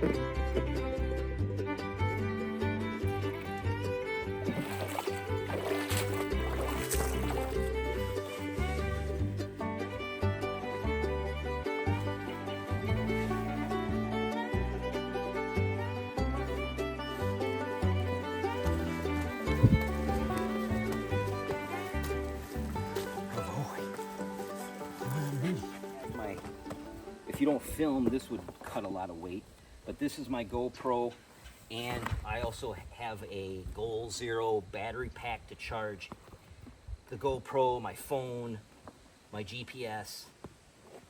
If you don't film, this would cut a lot of weight, but this is my GoPro, and I also have a Goal Zero battery pack to charge the GoPro, my phone, my GPS.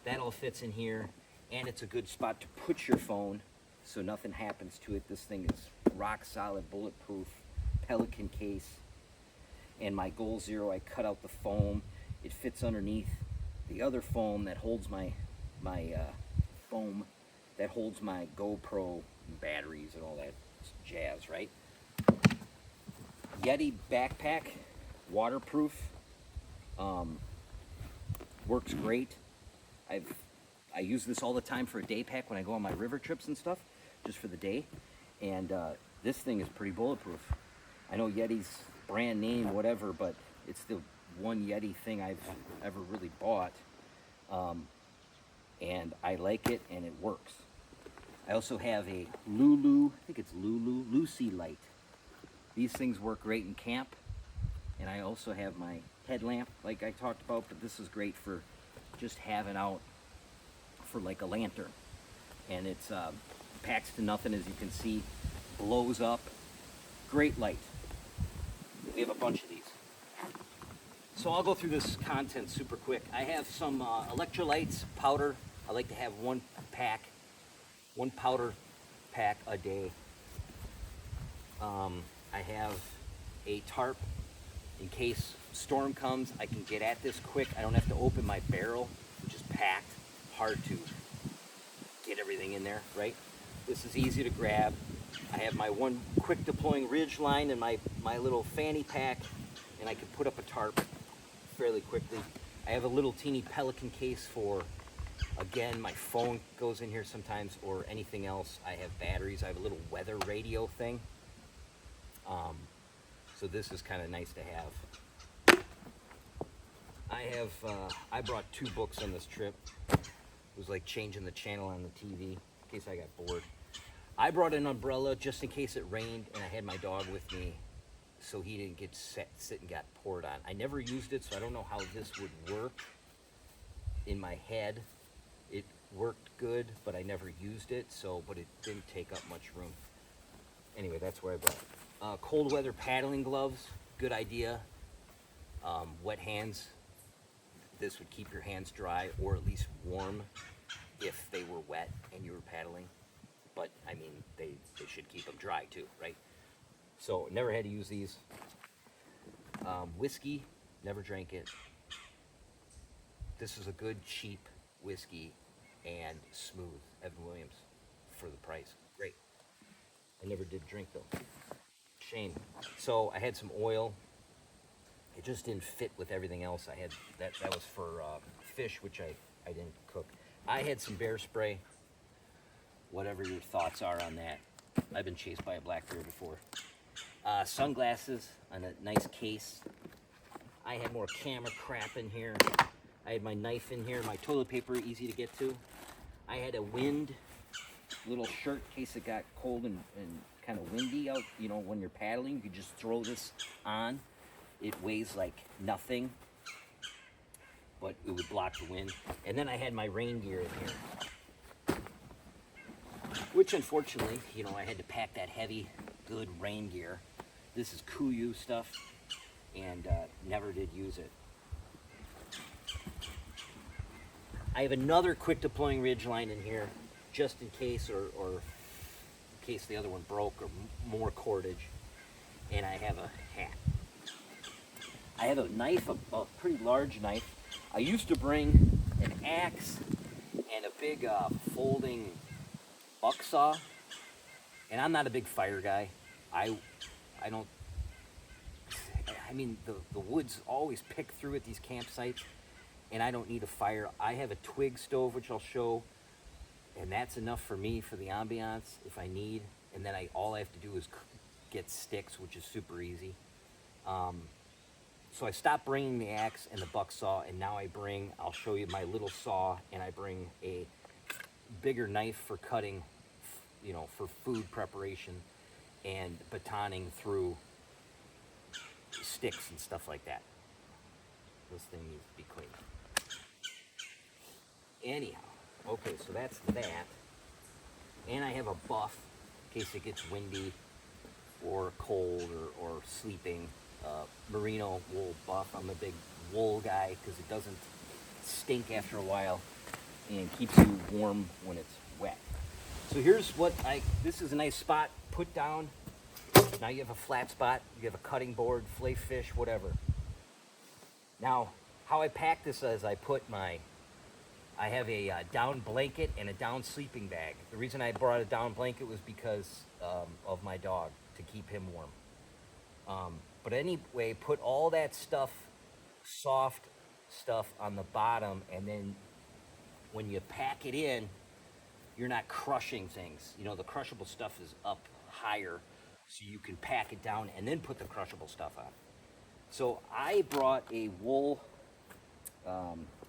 That all fits in here, and it's a good spot to put your phone so nothing happens to it. This thing is rock solid, bulletproof, Pelican case. And my Goal Zero, I cut out the foam. It fits underneath the other foam that holds my foam that holds my GoPro batteries and all that jazz, right? Yeti backpack, waterproof, works great. I use this all the time for a day pack when I go on my river trips and stuff, just for the day. And this thing is pretty bulletproof. I know Yeti's brand name, whatever, but it's the one Yeti thing I've ever really bought. And I like it, and it works. I also have a I think it's Lucy light. These things work great in camp. And I also have my headlamp, like I talked about, but this is great for just having out for like a lantern. And it's packs to nothing, as you can see, blows up. Great light. We have a bunch of these. So I'll go through this content super quick. I have some electrolytes, powder. I like to have one powder pack a day. I have a tarp in case storm comes. I can get at this quick. I don't have to open my barrel, which is packed. Hard to get everything in there, right? This is easy to grab. I have my one quick deploying ridge line and my little fanny pack, and I can put up a tarp fairly quickly. I have a little teeny Pelican case for, again, my phone goes in here sometimes, or anything else. I have batteries. I have a little weather radio thing. So this is kind of nice to have. I brought 2 books on this trip. It was like changing the channel on the TV in case I got bored. I brought an umbrella just in case it rained, and I had my dog with me so he didn't get sit and got poured on. I never used it, so I don't know how this would work. In my head, it worked good, but I never used it, but it didn't take up much room. Anyway, that's where I brought it. Cold weather paddling gloves, good idea. Wet hands, this would keep your hands dry, or at least warm if they were wet and you were paddling. But I mean, they should keep them dry too, right? So never had to use these. Whiskey, never drank it. This is a good cheap whiskey and smooth, Evan Williams, for the price. Great. I never did drink though. Shame. So I had some oil. It just didn't fit with everything else I had. That was for fish, which I didn't cook. I had some bear spray. Whatever your thoughts are on that. I've been chased by a black bear before. Sunglasses on a nice case. I had more camera crap in here. I had my knife in here, my toilet paper, easy to get to. I had a little shirt in case it got cold and kind of windy out, when you're paddling. You could just throw this on. It weighs like nothing, but it would block the wind. And then I had my rain gear in here, which unfortunately, I had to pack that heavy, good rain gear. This is Kuyu stuff, and never did use it. I have another quick deploying ridge line in here, just in case, or in case the other one broke, or more cordage. And I have a hat. I have a knife, a pretty large knife. I used to bring an axe and a big folding buck saw, and I'm not a big fire guy. The woods always pick through at these campsites, and I don't need a fire. I have a twig stove, which I'll show. and that's enough for me for the ambiance if I need. And then all I have to do is get sticks, which is super easy. So I stopped bringing the axe and the buck saw, and now I'll show you my little saw, and I bring a bigger knife for cutting, for food preparation and batoning through sticks and stuff like that. This thing needs to be cleaned. Anyhow, okay, so that's that. And I have a buff in case it gets windy or cold or sleeping. Merino wool buff. I'm a big wool guy because it doesn't stink after a while and keeps you warm when it's wet. So here's this is a nice spot, put down. Now you have a flat spot, you have a cutting board, fillet fish, whatever. Now, how I pack this is I have a down blanket and a down sleeping bag. The reason I brought a down blanket was because of my dog, to keep him warm. But anyway, put all that stuff, soft stuff on the bottom, and then when you pack it in, you're not crushing things. The crushable stuff is up higher, so you can pack it down and then put the crushable stuff on. So I brought a wool,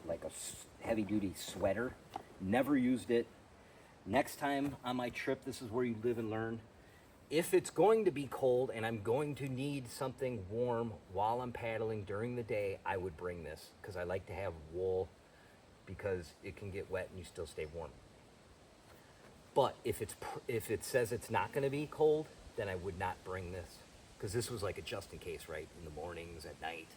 like a heavy-duty sweater. Never used it. Next time on my trip, this is where you live and learn. If it's going to be cold and I'm going to need something warm while I'm paddling during the day, I would bring this because I like to have wool because it can get wet and you still stay warm. But if it says it's not going to be cold, then I would not bring this because this was like a just in case, right? In the mornings, at night.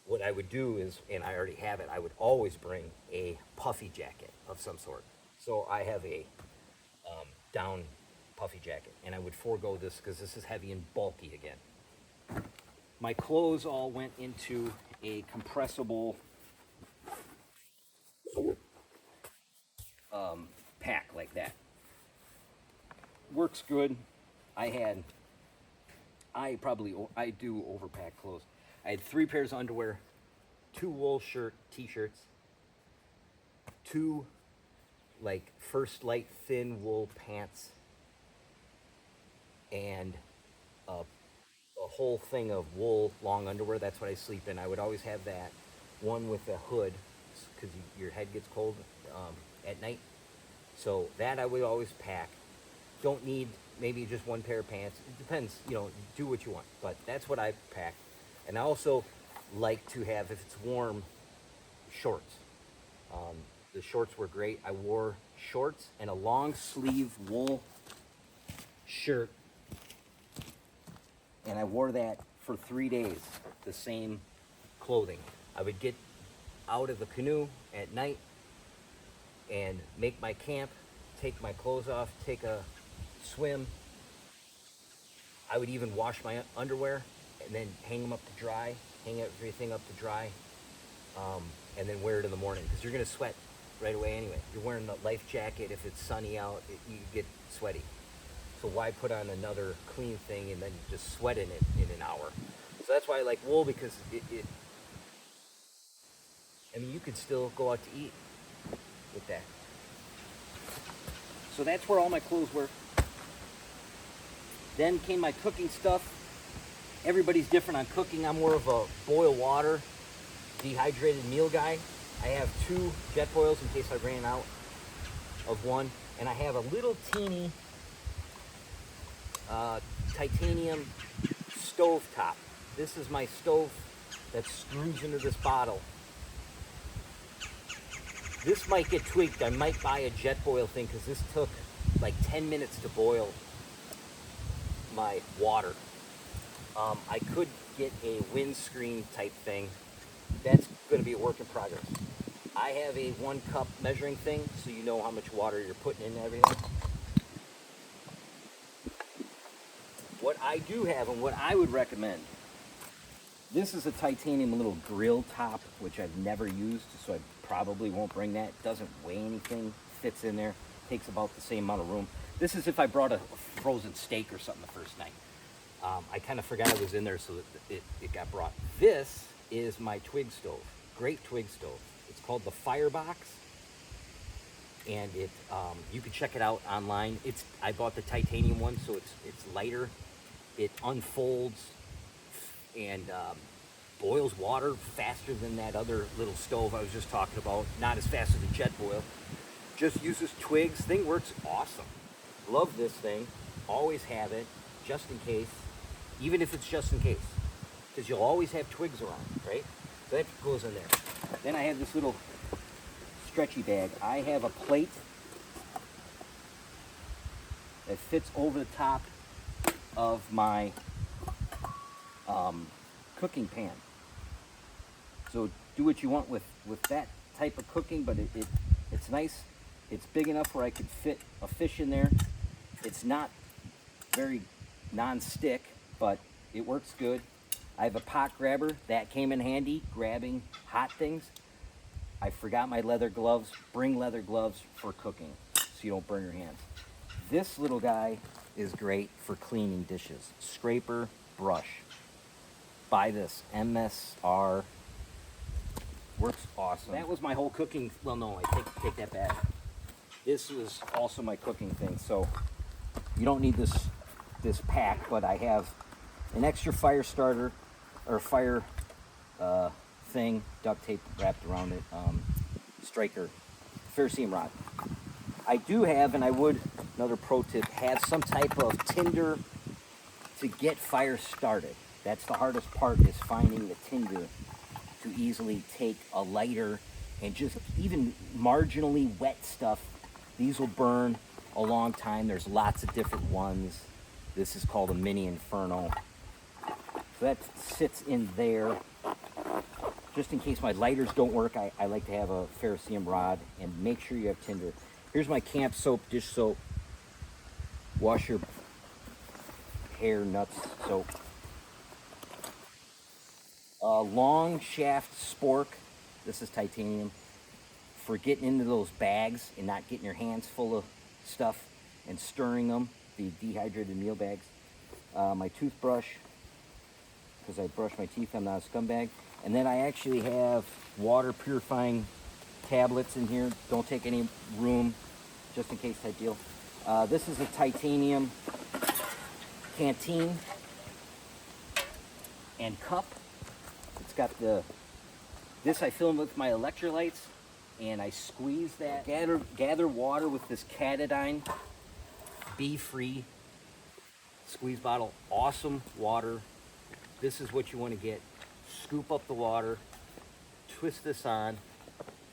What I would do is, and I already have it, I would always bring a puffy jacket of some sort. So I have a down puffy jacket, and I would forego this because this is heavy and bulky again. My clothes all went into a compressible pack like that. Works good. I do overpack clothes. I had 3 pairs of underwear, 2 wool t-shirts, 2 like First Light thin wool pants, and a whole thing of wool long underwear. That's what I sleep in. I would always have that. One with a hood because your head gets cold at night. So that I would always pack. Don't need maybe just 1 pair of pants. It depends, do what you want. But that's what I pack. And I also like to have, if it's warm, shorts. The shorts were great. I wore shorts and a long sleeve wool shirt. And I wore that for 3 days, the same clothing. I would get out of the canoe at night and make my camp, take my clothes off, take a swim. I would even wash my underwear and then hang them up to dry, hang everything up to dry, and then wear it in the morning because you're going to sweat right away anyway. You're wearing the life jacket. If it's sunny out, you get sweaty. So why put on another clean thing and then just sweat in it in an hour? So that's why I like wool, because you could still go out to eat with that. So that's where all my clothes were. Then came my cooking stuff. Everybody's different on cooking. I'm more of a boil water, dehydrated meal guy. I have 2 jet boils in case I ran out of one. And I have a little teeny titanium stove top. This is my stove that screws into this bottle. This might get tweaked. I might buy a jet boil thing because this took like 10 minutes to boil my water. I could get a windscreen type thing. That's going to be a work in progress. I have a 1 cup measuring thing so you know how much water you're putting in everything. What I do have and what I would recommend, this is a titanium little grill top, which I've never used, so I probably won't bring that. It doesn't weigh anything, fits in there, takes about the same amount of room. This is if I brought a frozen steak or something the first night. I kind of forgot it was in there, so that it got brought. This is my twig stove, great twig stove. It's called the Firebox. and it you can check it out online. I bought the titanium one, so it's lighter. It unfolds and boils water faster than that other little stove I was just talking about. Not as fast as a jet boil. Just uses twigs. Thing works awesome. Love this thing. Always have it, just in case. Even if it's just in case, because you'll always have twigs around, right? So that goes in there. Then I have this little stretchy bag. I have a plate that fits over the top of my cooking pan. So do what you want with that type of cooking, but it's nice. It's big enough where I could fit a fish in there. It's not very non-stick, but it works good. I have a pot grabber. That came in handy, grabbing hot things. I forgot my leather gloves. Bring leather gloves for cooking so you don't burn your hands. This little guy is great for cleaning dishes. Scraper, brush. Buy this, MSR. Works awesome. That was my whole cooking. Well, no, I take that back. This was also my cooking thing. So you don't need this pack, but I have an extra fire starter or fire thing, duct tape wrapped around it, striker, ferrocerium rod. I do have, and I would, another pro tip, have some type of tinder to get fire started. That's the hardest part, is finding the tinder to easily take a lighter and just even marginally wet stuff. These will burn a long time. There's lots of different ones. This is called a mini inferno. So that sits in there. Just in case my lighters don't work, I like to have a ferrocerium rod, and make sure you have tinder. Here's my camp soap, dish soap. Wash your hair, nuts soap. Long shaft spork. This is titanium. For getting into those bags and not getting your hands full of stuff and stirring them, the dehydrated meal bags. My toothbrush, because I brush my teeth, I'm not a scumbag. And then I actually have water purifying tablets in here. Don't take any room, just in case type deal. This is a titanium canteen and cup. It's got this I fill with my electrolytes, and I squeeze that. Gather water with this Catadine Be-Free squeeze bottle. Awesome water. This is what you want to get. Scoop up the water, twist this on,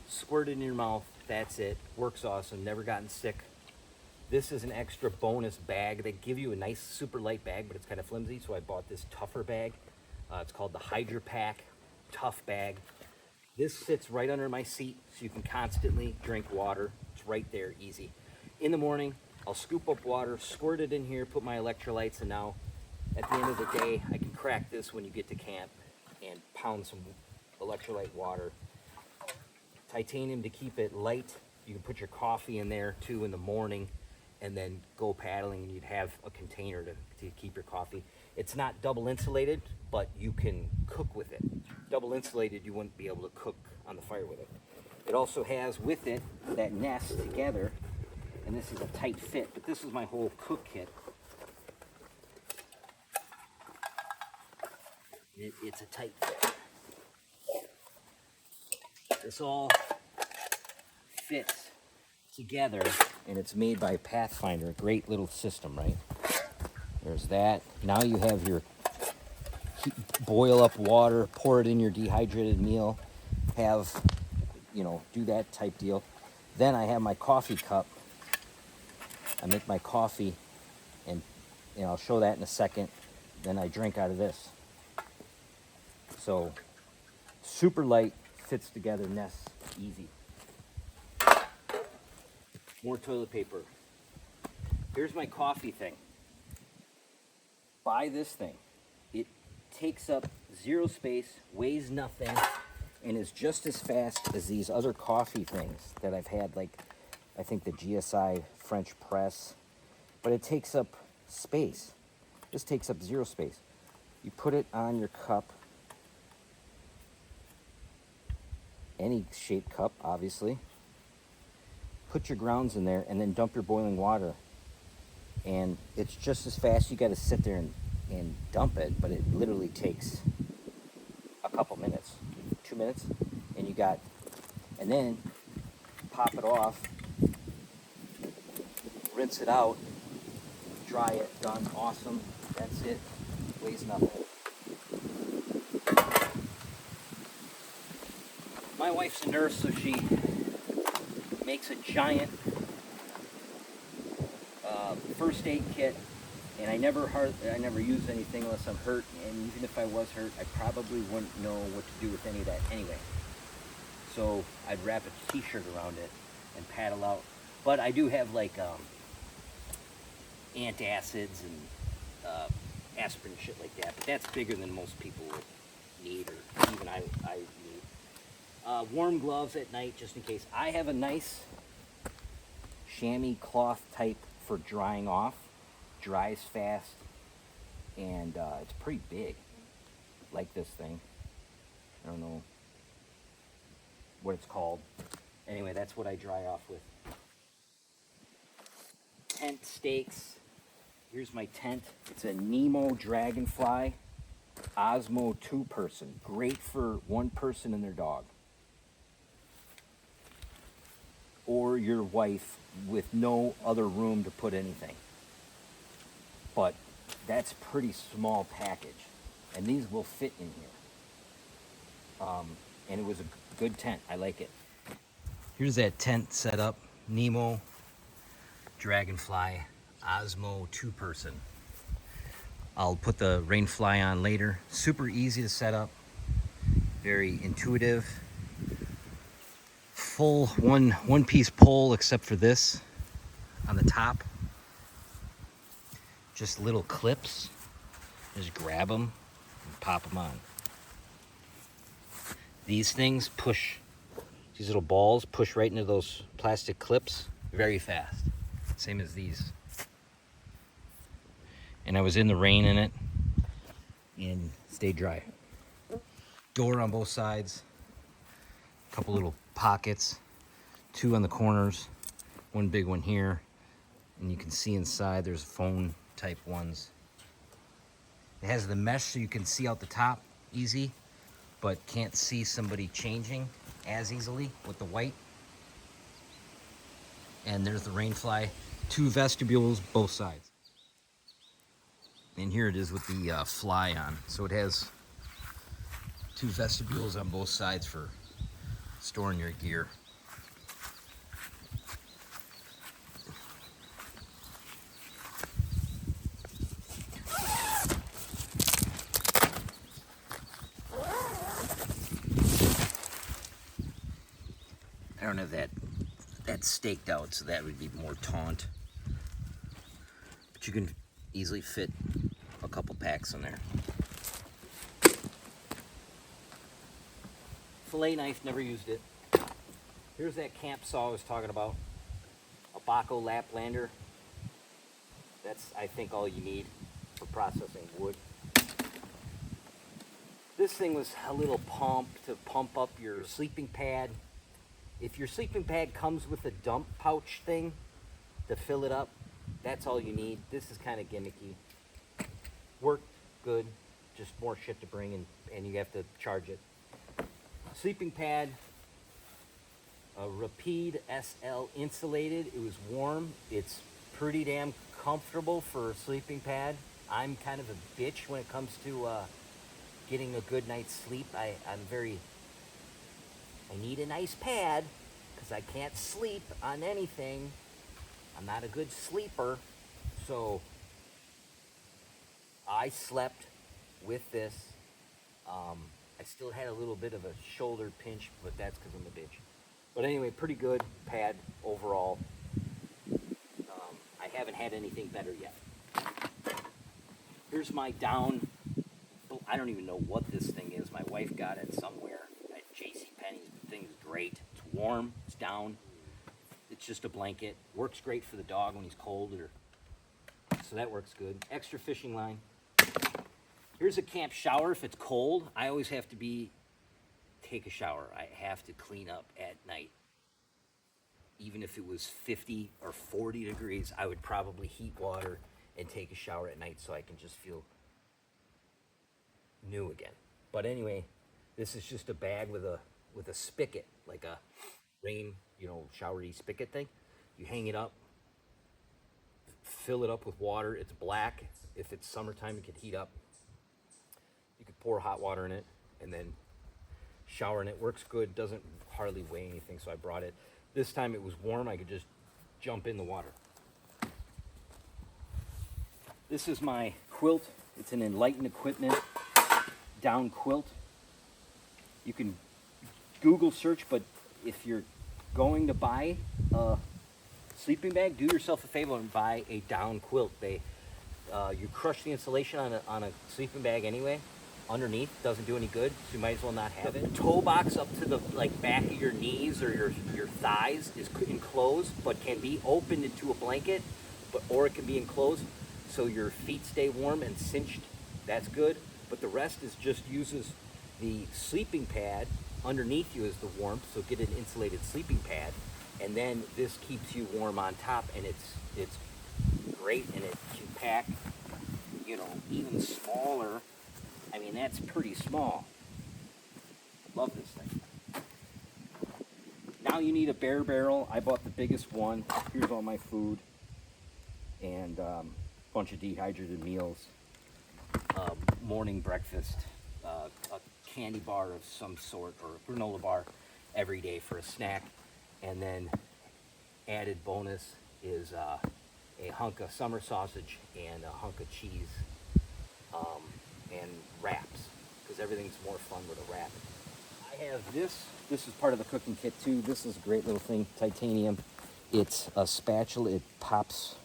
squirt it in your mouth. That's it. Works awesome. Never gotten sick. This is an extra bonus bag. They give you a nice super light bag, but it's kind of flimsy, so I bought this tougher bag. It's called the Hydra Pack Tough Bag. This sits right under my seat, so you can constantly drink water. It's right there, easy. In the morning, I'll scoop up water, squirt it in here, put my electrolytes, and now at the end of the day, I can crack this when you get to camp and pound some electrolyte water. Titanium to keep it light. You can put your coffee in there too in the morning, and then go paddling, and you'd have a container to keep your coffee. It's not double insulated, but you can cook with it. Double insulated, you wouldn't be able to cook on the fire with it. It also has with it that nest together, and this is a tight fit, but this is my whole cook kit. It's a tight fit. This all fits together, and it's made by Pathfinder. Great little system, right? There's that. Now you have your boil up water, pour it in your dehydrated meal, have, do that type deal. Then I have my coffee cup. I make my coffee, and I'll show that in a second. Then I drink out of this. So super light, fits together, nests easy. More toilet paper. Here's my coffee thing. Buy this thing. It takes up zero space, weighs nothing, and is just as fast as these other coffee things that I've had, like I think the GSI French press, but it takes up space. This takes up zero space. You put it on your cup, any shaped cup, obviously. put your grounds in there, and then dump your boiling water. And it's just as fast. You got to sit there and dump it, but it literally takes a couple minutes, 2 minutes, and you got, and then pop it off, rinse it out, dry it, done, awesome. That's it. Weighs nothing. My wife's a nurse, so she makes a giant first aid kit, and I never use anything unless I'm hurt. And even if I was hurt, I probably wouldn't know what to do with any of that anyway. So I'd wrap a t-shirt around it and paddle out. But I do have like antacids and aspirin and shit like that. But that's bigger than most people would need, or even I need. Warm gloves at night just in case. I have a nice chamois cloth type for drying off. Dries fast, and it's pretty big, like this thing. I don't know what it's called. Anyway, that's what I dry off with. Tent stakes. Here's my tent. It's a Nemo Dragonfly Osmo 2-person. Great for one person and their dog. Or your wife with no other room to put anything. But that's pretty small package. And these will fit in here. And it was a good tent. I like it. Here's that tent set up. Nemo Dragonfly Osmo 2-person. I'll put the rain fly on later. Super easy to set up. Very intuitive. Full one piece pole except for this on the top. Just little clips. Just grab them and pop them on. These things push, these little balls push right into those plastic clips very fast. Same as these. And I was in the rain in it and stayed dry. Door on both sides. A couple little pockets. 2 on the corners. One big one here. And you can see inside there's phone type ones. It has the mesh so you can see out the top easy, but can't see somebody changing as easily with the white. And there's the rain fly. 2 vestibules both sides. And here it is with the fly on. So it has 2 vestibules on both sides for storing your gear. I don't have that staked out, so that would be more taunt. But you can easily fit a couple packs in there. Fillet knife, never used it. Here's that camp saw I was talking about. A Baco Laplander. That's, I think, all you need for processing wood. This thing was a little pump to pump up your sleeping pad. If your sleeping pad comes with a dump pouch thing to fill it up, that's all you need. This is kind of gimmicky. Worked good, just more shit to bring, and you have to charge it. Sleeping pad, a Rapide SL insulated. It was warm. It's pretty damn comfortable for a sleeping pad. I'm kind of a bitch when it comes to getting a good night's sleep. I need a nice pad because I can't sleep on anything. I'm not a good sleeper. So I slept with this. I still had a little bit of a shoulder pinch, but that's because I'm a bitch. But anyway, pretty good pad overall. I haven't had anything better yet. Here's my down. I don't even know what this thing is. My wife got it somewhere at JCPenney's. The thing's great. It's warm. It's down. It's just a blanket. Works great for the dog when he's cold, so that works good. Extra fishing line. Here's a camp shower if it's cold. I always have to take a shower. I have to clean up at night. even if it was 50 or 40 degrees, I would probably heat water and take a shower at night so I can just feel new again. But anyway, this is just a bag with a spigot, like a rain, showery spigot thing. You hang it up, fill it up with water. It's black. If it's summertime, it can heat up. You could pour hot water in it and then shower in it. Works good, doesn't hardly weigh anything, so I brought it. This time it was warm, I could just jump in the water. This is my quilt. It's an Enlightened Equipment down quilt. You can Google search, but if you're going to buy a sleeping bag, do yourself a favor and buy a down quilt. You crush the insulation on a sleeping bag anyway. Underneath doesn't do any good, so you might as well not have it. The toe box up to the back of your knees or your thighs is enclosed, but can be opened into a blanket, or it can be enclosed so your feet stay warm and cinched. That's good. But the rest is just uses the sleeping pad underneath you as the warmth, so get an insulated sleeping pad, and then this keeps you warm on top, and it's great, and it can pack, even smaller. I mean, that's pretty small. Love this thing. Now you need a bare barrel. I bought the biggest one. Here's all my food and a bunch of dehydrated meals. Morning breakfast, a candy bar of some sort, or a granola bar every day for a snack. And then added bonus is a hunk of summer sausage and a hunk of cheese, and wraps, because everything's more fun with a wrap. I have this is part of the cooking kit too. This is a great little thing, titanium. It's a spatula, it pops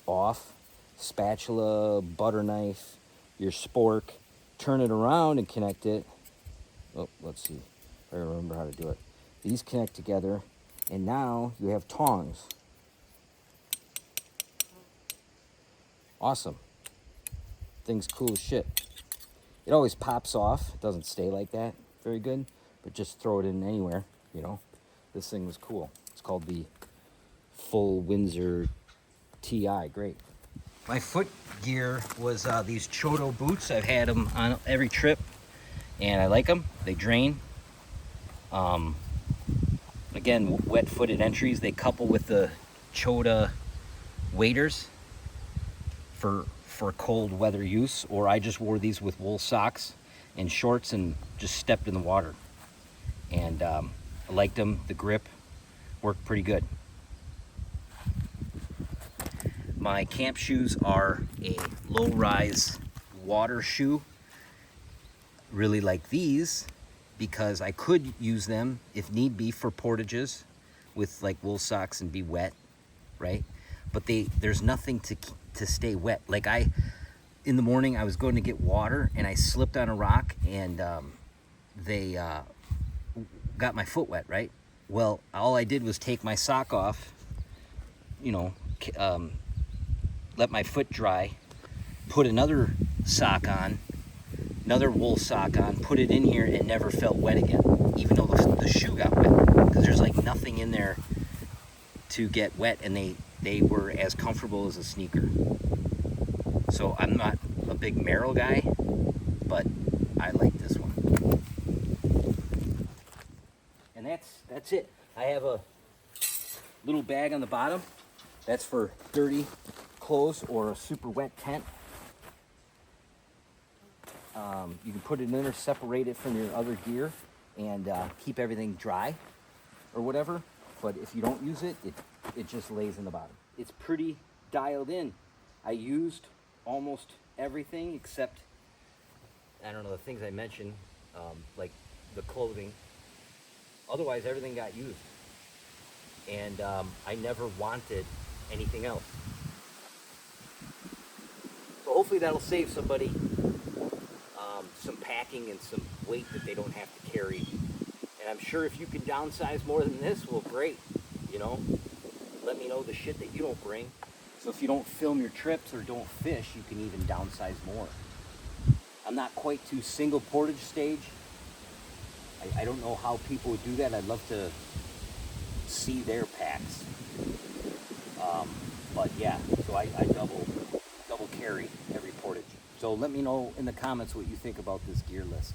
off. Spatula, butter knife, your spork, turn it around and connect it. Oh, let's see if I remember how to do it. These connect together, and now you have tongs. Awesome. Thing's cool as shit. It always pops off. It doesn't stay like that very good, but just throw it in anywhere, This thing was cool. It's called the Full Windsor TI. Great. My foot gear was these Chodo boots. I've had them on every trip, and I like them. They drain. Again, wet-footed entries. They couple with the Choda waders for cold weather use, or I just wore these with wool socks and shorts and just stepped in the water. And I liked them. The grip worked pretty good. My camp shoes are a low-rise water shoe. Really like these because I could use them if need be for portages with wool socks and be wet, right? But there's nothing to stay wet. In the morning I was going to get water and I slipped on a rock and they got my foot wet, right? Well, all I did was take my sock off, let my foot dry, put another sock on, another wool sock on, put it in here, and never felt wet again, even though the shoe got wet, because there's nothing in there to get wet, and they were as comfortable as a sneaker. So I'm not a big Merrell guy, but I like this one. And that's it. I have a little bag on the bottom. That's for dirty clothes or a super wet tent. You can put it in there, separate it from your other gear, and keep everything dry or whatever. But if you don't use it, it just lays in the bottom. It's pretty dialed in. I used almost everything except, I don't know, the things I mentioned, like the clothing. Otherwise, everything got used. And I never wanted anything else. So hopefully that'll save somebody some packing and some weight that they don't have to carry. And I'm sure if you can downsize more than this, well, great. Let me know the shit that you don't bring. So if you don't film your trips or don't fish, you can even downsize more. I'm not quite to single portage stage. I don't know how people would do that. I'd love to see their packs. But yeah, so I double carry every portage. So let me know in the comments what you think about this gear list.